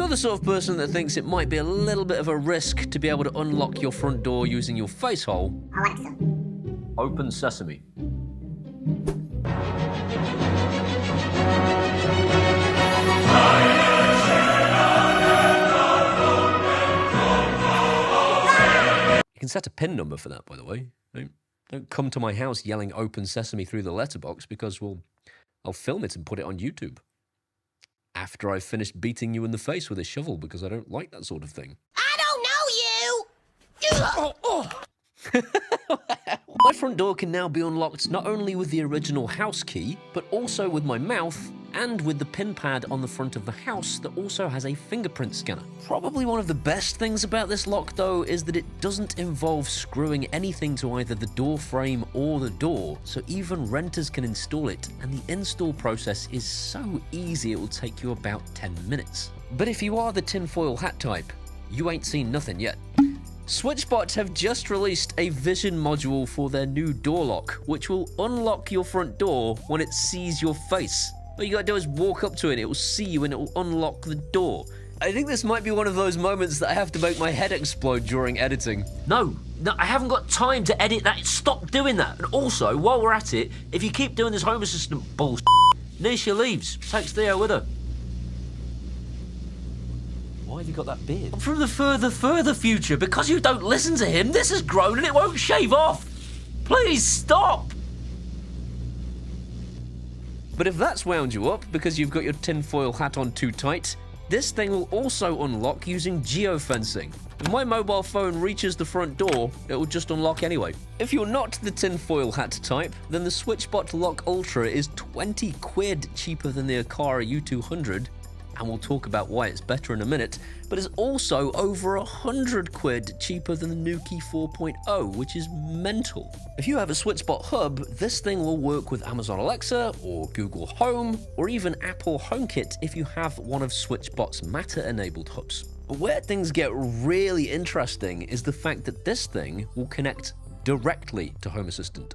you're the sort of person that thinks it might be a little bit of a risk to be able to unlock your front door using your face hole, Alexa, open sesame. You can set a PIN number for that, by the way. Don't come to my house yelling open sesame through the letterbox because, well, I'll film it and put it on YouTube. After I've finished beating you in the face with a shovel because I don't like that sort of thing. I don't know you! My front door can now be unlocked not only with the original house key, but also with my mouth and with the pin pad on the front of the house that also has a fingerprint scanner. Probably one of the best things about this lock though is that it doesn't involve screwing anything to either the door frame or the door, so even renters can install it, and the install process is so easy it will take you about 10 minutes. But if you are the tinfoil hat type, you ain't seen nothing yet. Switchbot have just released a vision module for their new door lock, which will unlock your front door when it sees your face. All you gotta do is walk up to it, it will see you and it will unlock the door. I think this might be one of those moments that I have to make my head explode during editing. No, I haven't got time to edit that. Stop doing that. And also, while we're at it, if you keep doing this Home Assistant bullshit, Nisha leaves, takes Theo with her. Why have you got that beard? From the further future, because you don't listen to him, this has grown and it won't shave off. Please stop. But if that's wound you up because you've got your tinfoil hat on too tight, this thing will also unlock using geofencing. If my mobile phone reaches the front door, it will just unlock anyway. If you're not the tinfoil hat type, then the Switchbot Lock Ultra is 20 quid cheaper than the Aqara U200, and we'll talk about why it's better in a minute, but it's also over 100 quid cheaper than the Nuki 4.0, which is mental. If you have a Switchbot hub, this thing will work with Amazon Alexa, or Google Home, or even Apple HomeKit if you have one of Switchbot's Matter-enabled hubs. But where things get really interesting is the fact that this thing will connect directly to Home Assistant.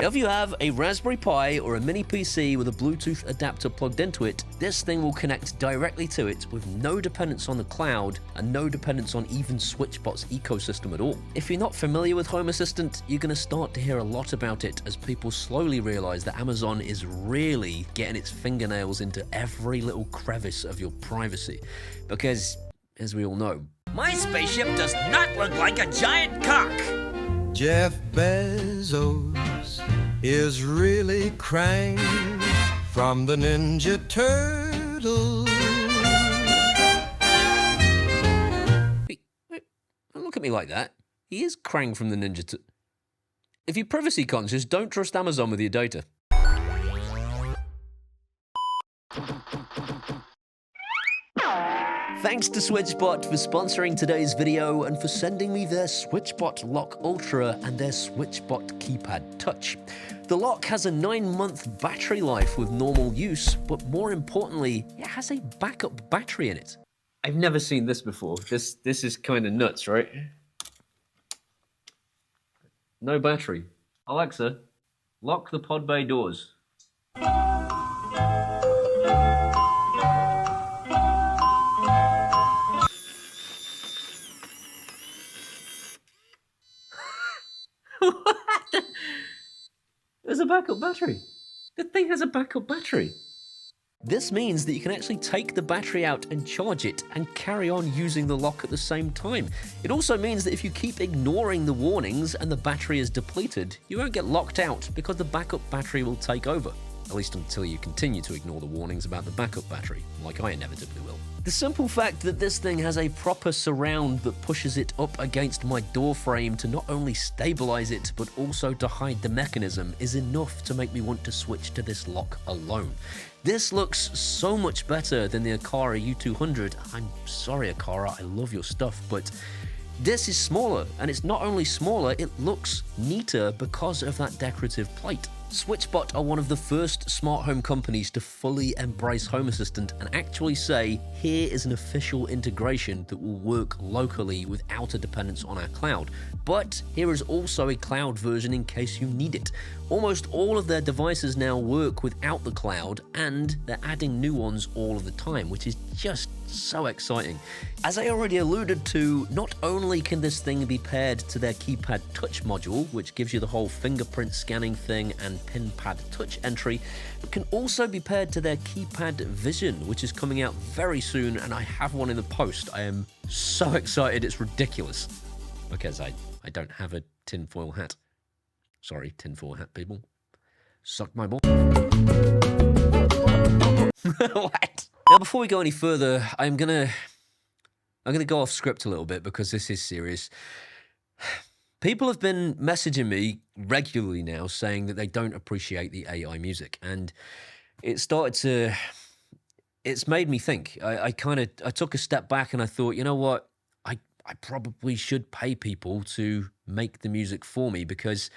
If you have a Raspberry Pi or a mini PC with a Bluetooth adapter plugged into it, this thing will connect directly to it with no dependence on the cloud and no dependence on even Switchbot's ecosystem at all. If you're not familiar with Home Assistant, you're going to start to hear a lot about it as people slowly realize that Amazon is really getting its fingernails into every little crevice of your privacy. Because, as we all know, my spaceship does not look like a giant cock. Jeff Bezos is really crank from the Ninja Turtle. Wait, don't look at me like that. He is Krang from the Ninja Turtle. If you're privacy conscious, don't trust Amazon with your data. Thanks to Switchbot for sponsoring today's video and for sending me their Switchbot Lock Ultra and their Switchbot Keypad Touch. The lock has a 9-month battery life with normal use, but more importantly, it has a backup battery in it. I've never seen this before. This is kind of nuts, right? No battery. Alexa, lock the pod bay doors. There's a backup battery. The thing has a backup battery. This means that you can actually take the battery out and charge it and carry on using the lock at the same time. It also means that if you keep ignoring the warnings and the battery is depleted, you won't get locked out because the backup battery will take over. At least until you continue to ignore the warnings about the backup battery, like I inevitably will. The simple fact that this thing has a proper surround that pushes it up against my door frame to not only stabilize it, but also to hide the mechanism is enough to make me want to switch to this lock alone. This looks so much better than the Aqara U200. I'm sorry, Aqara, I love your stuff, but this is smaller, and it's not only smaller, it looks neater because of that decorative plate. Switchbot are one of the first smart home companies to fully embrace Home Assistant and actually say, here is an official integration that will work locally without a dependence on our cloud. But here is also a cloud version in case you need it. Almost all of their devices now work without the cloud, and they're adding new ones all of the time, which is just so exciting. As I already alluded to, not only can this thing be paired to their Keypad touch module, which gives you the whole fingerprint scanning thing and pin pad touch entry, it can also be paired to their Keypad Vision, which is coming out very soon, and I have one in the post. I am so excited, it's ridiculous. Because I don't have a tinfoil hat. Sorry, tinfoil hat people. Suck my ball. What? Now, before we go any further, I'm gonna go off script a little bit because this is serious. People have been messaging me regularly now saying that they don't appreciate the AI music, and it's made me think. I took a step back and I thought, you know what? I probably should pay people to make the music for me because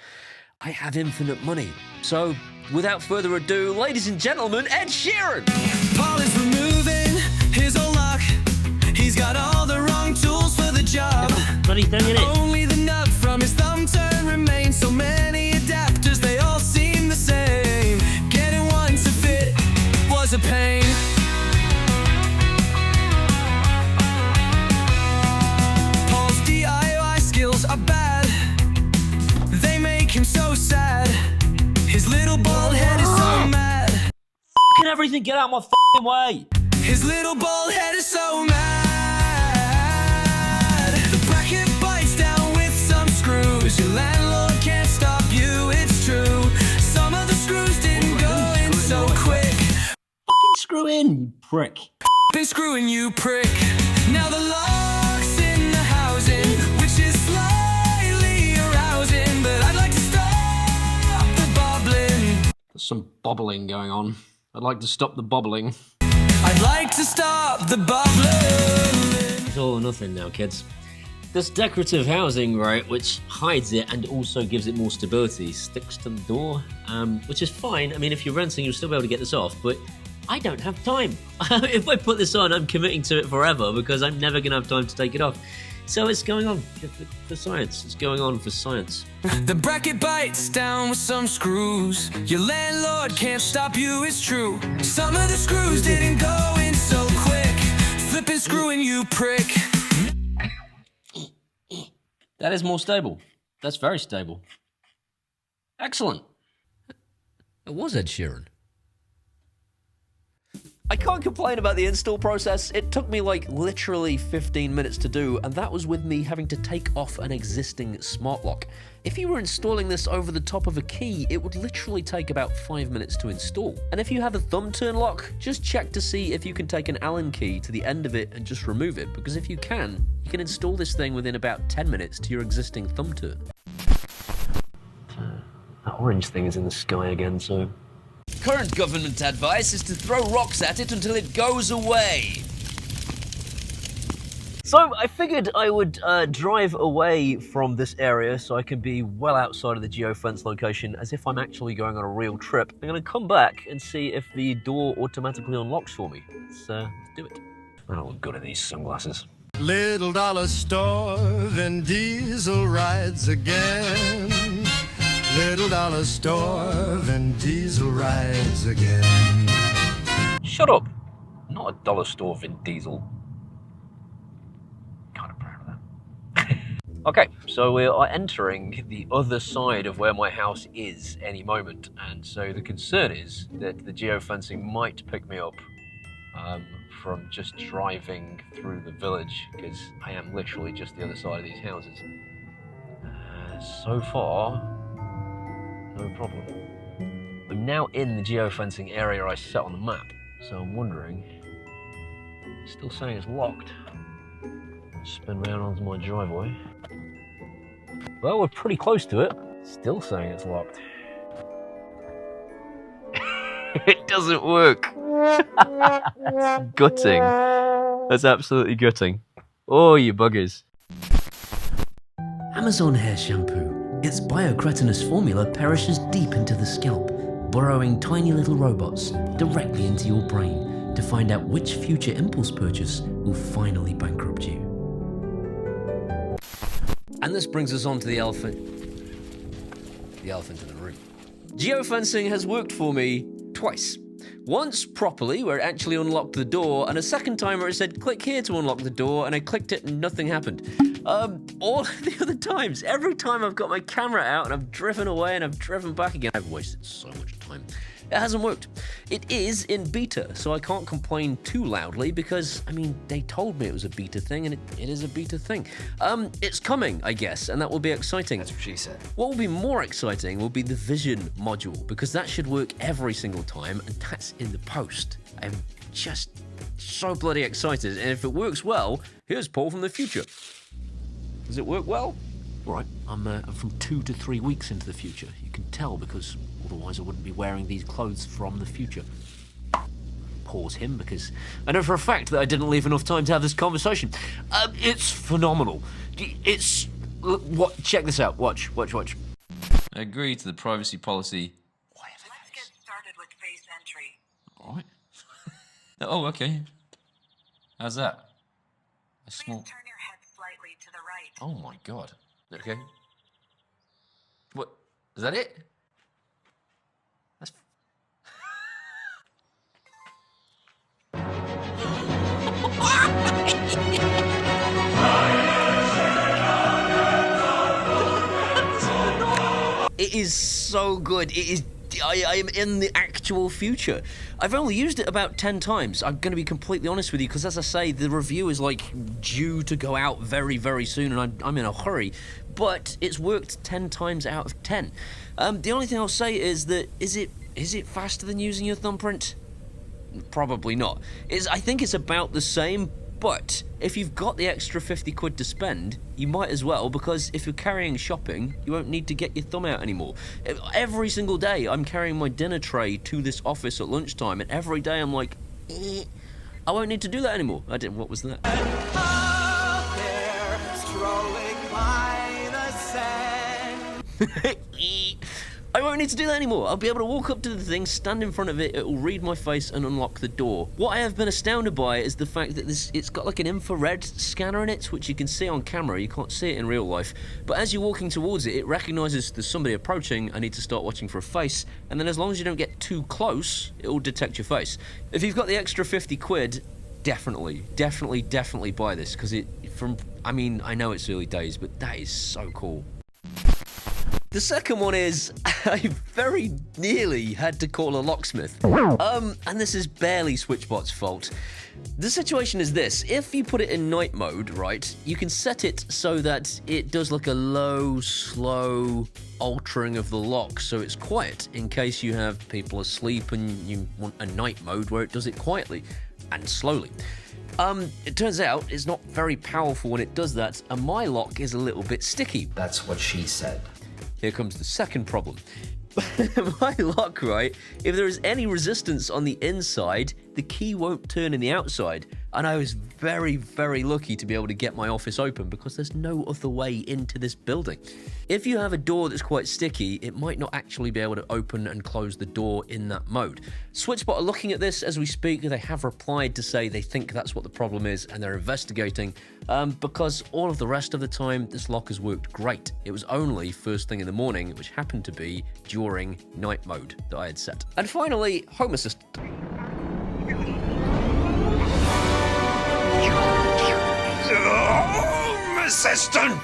I have infinite money. So, without further ado, ladies and gentlemen, Ed Sheeran! Paul is removing his own lock. He's got all the wrong tools for the job. Bloody thing in it. Only the nut from his thumb turn remains. So many adapters, they all seem the same. Getting one to fit was a pain. Paul's DIY skills are bad. They make him so sad. His little bald head is so mad. Can everything get out of my fucking way? His little bald head is so mad. The bracket bites down with some screws. Your landlord can't stop you, it's true. Some of the screws didn't go in so quick. Fucking screw in, you prick. Been screwing you, prick. Now the lock's in the housing, which is slightly arousing. But I'd like to stop the bobbling. There's some bobbling going on. I'd like to stop the bobbling. I'd like to stop the bobbling. It's all or nothing now, kids. This decorative housing, right, which hides it and also gives it more stability, sticks to the door, which is fine. I mean, if you're renting, you'll still be able to get this off, but I don't have time. If I put this on, I'm committing to it forever because I'm never going to have time to take it off. So it's going on for science. It's going on for science. The bracket bites down with some screws. Your landlord can't stop you, it's true. Some of the screws didn't go in so quick. Flipping screwing you, prick. That is more stable. That's very stable. Excellent. It was Ed Sheeran. I can't complain about the install process. It took me like literally 15 minutes to do, and that was with me having to take off an existing smart lock. If you were installing this over the top of a key, it would literally take about 5 minutes to install. And if you have a thumb turn lock, just check to see if you can take an Allen key to the end of it and just remove it, because if you can install this thing within about 10 minutes to your existing thumb turn. That orange thing is in the sky again, so... Current government advice is to throw rocks at it until it goes away. So I figured I would drive away from this area so I can be well outside of the geofence location as if I'm actually going on a real trip. I'm going to come back and see if the door automatically unlocks for me. Let's do it. I don't look good in these sunglasses. Little dollar store, Vin Diesel rides again. Little dollar store, Vin Diesel rides again. Shut up. Not a dollar store, Vin Diesel. Kind of proud of that. Okay, so we are entering the other side of where my house is any moment, and so the concern is that the geofencing might pick me up from just driving through the village, because I am literally just the other side of these houses. So far, no problem. I'm now in the geofencing area I set on the map, so I'm wondering, it's still saying it's locked. Spin round onto my driveway. Well, we're pretty close to it. Still saying it's locked. It doesn't work. That's gutting. That's absolutely gutting. Oh, you buggers. Amazon hair shampoo. Its biocretinous formula perishes deep into the scalp, burrowing tiny little robots directly into your brain to find out which future impulse purchase will finally bankrupt you. And this brings us on to the elephant in the room. Geofencing has worked for me twice. Once properly, where it actually unlocked the door, and a second time where it said, click here to unlock the door, and I clicked it and nothing happened. All the other times, every time I've got my camera out and I've driven away and I've driven back again, I've wasted so much time. It hasn't worked. It is in beta, so I can't complain too loudly because, I mean, they told me it was a beta thing, and it is a beta thing. It's coming, I guess, and that will be exciting. That's what she said. What will be more exciting will be the vision module, because that should work every single time, and that's in the post. I'm just so bloody excited, and if it works well, here's Paul from the future. Does it work well? All right, I'm from 2 to 3 weeks into the future. You can tell because otherwise I wouldn't be wearing these clothes from the future. Pause him because I know for a fact that I didn't leave enough time to have this conversation. It's phenomenal. It's... what? Check this out. Watch. I agree to the privacy policy. Let's get started with face entry. All right. Oh, okay. How's that? A Please small... turn your head slightly to the right. Oh my god. Okay. What? Is that it? That's... It is so good. It is... I am in the actual future. I've only used it about 10 times. I'm going to be completely honest with you, because as I say, the review is like due to go out very, very soon, and I'm in a hurry. But it's worked 10 times out of 10. The only thing I'll say is that is it faster than using your thumbprint? Probably not. I think it's about the same. But if you've got the extra 50 quid to spend, you might as well, because if you're carrying shopping, you won't need to get your thumb out anymore. Every single day, I'm carrying my dinner tray to this office at lunchtime, and every day I'm like, I won't need to do that anymore. What was that? I won't need to do that anymore. I'll be able to walk up to the thing, stand in front of it, it will read my face and unlock the door. What I have been astounded by is the fact that it's got like an infrared scanner in it, which you can see on camera. You can't see it in real life. But as you're walking towards it, it recognises there's somebody approaching. I need to start watching for a face. And then as long as you don't get too close, it will detect your face. If you've got the extra 50 quid, definitely buy this, because I mean, I know it's early days, but that is so cool. The second one is, I very nearly had to call a locksmith. And this is barely Switchbot's fault. The situation is this: if you put it in night mode, right, you can set it so that it does like a low, slow altering of the lock, so it's quiet in case you have people asleep and you want a night mode where it does it quietly and slowly. It turns out it's not very powerful when it does that, and my lock is a little bit sticky. That's what she said. Here comes the second problem. My lock, right, if there is any resistance on the inside, the key won't turn in the outside. And I was very, very lucky to be able to get my office open because there's no other way into this building. If you have a door that's quite sticky, it might not actually be able to open and close the door in that mode. Switchbot are looking at this as we speak. They have replied to say they think that's what the problem is and they're investigating, because all of the rest of the time, this lock has worked great. It was only first thing in the morning, which happened to be during night mode that I had set. And finally, Home Assistant. Home Assistant!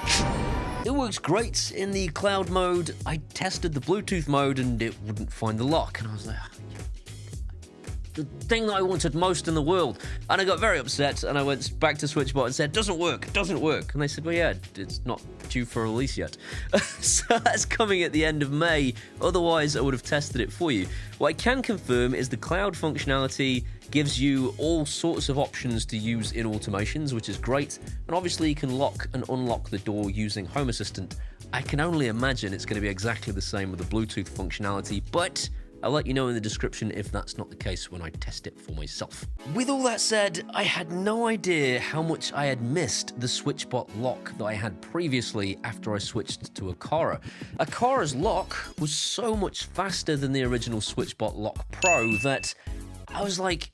It works great in the cloud mode. I tested the Bluetooth mode and it wouldn't find the lock. And I was like, the thing that I wanted most in the world. And I got very upset and I went back to Switchbot and said, doesn't work. And they said, well, yeah, it's not due for release yet. So that's coming at the end of May. Otherwise, I would have tested it for you. What I can confirm is the cloud functionality gives you all sorts of options to use in automations, which is great. And obviously you can lock and unlock the door using Home Assistant. I can only imagine it's going to be exactly the same with the Bluetooth functionality, but I'll let you know in the description if that's not the case when I test it for myself. With all that said, I had no idea how much I had missed the Switchbot lock that I had previously after I switched to Aqara. Aqara's lock was so much faster than the original Switchbot Lock Pro that I was like,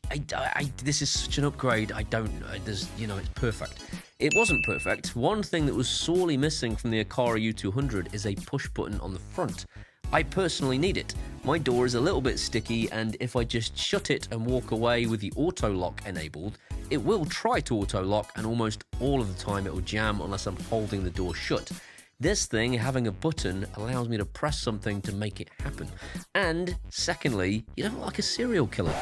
this is such an upgrade. It's perfect. It wasn't perfect. One thing that was sorely missing from the Aqara U200 is a push button on the front. I personally need it. My door is a little bit sticky, and if I just shut it and walk away with the auto lock enabled, it will try to auto lock, and almost all of the time it will jam unless I'm holding the door shut. This thing, having a button, allows me to press something to make it happen. And secondly, you don't look like a serial killer.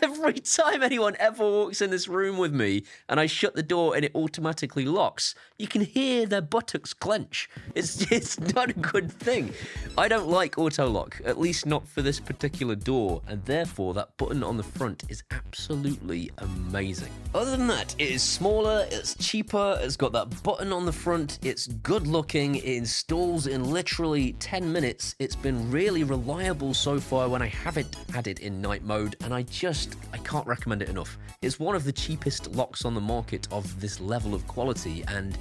Every time anyone ever walks in this room with me and I shut the door and it automatically locks, you can hear their buttocks clench. It's not a good thing. I don't like auto lock, at least not for this particular door, and therefore that button on the front is absolutely amazing. Other than that, it is smaller, it's cheaper, it's got that button on the front, it's good looking, it installs in literally 10 minutes. It's been really reliable so far when I haven't had it in night mode, and I can't recommend it enough. It's one of the cheapest locks on the market of this level of quality, and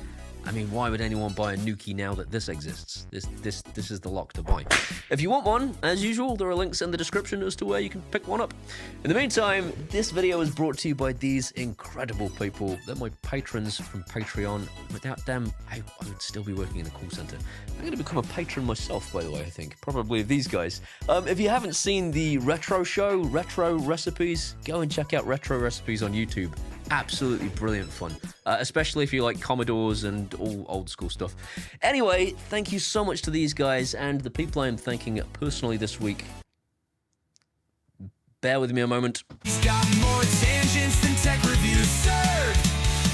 I mean, why would anyone buy a Nuki now that this exists? This is the lock to buy. If you want one, as usual, there are links in the description as to where you can pick one up. In the meantime, this video is brought to you by these incredible people. They're my patrons from Patreon. Without them, I would still be working in a call center. I'm going to become a patron myself, by the way, I think. Probably these guys. If you haven't seen the Retro Show, Retro Recipes, go and check out Retro Recipes on YouTube. Absolutely brilliant fun, especially if you like Commodores and all old school stuff. Anyway, thank you so much to these guys and the people I am thanking personally this week. Bear with me a moment. He's got more tangents than tech reviews served.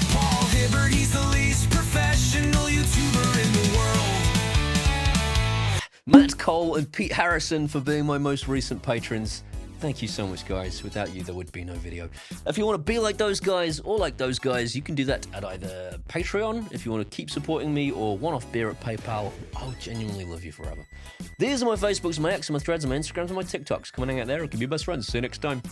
Paul Hibbert, he's the least professional YouTuber in the world. Matt Cole and Pete Harrison for being my most recent patrons. Thank you so much, guys. Without you, there would be no video. If you want to be like those guys or like those guys, you can do that at either Patreon, if you want to keep supporting me, or one-off beer at PayPal. I'll genuinely love you forever. These are my Facebooks, my X, my Threads, my Instagrams, and my TikToks. Come on, hang out there. I can be best friends. See you next time.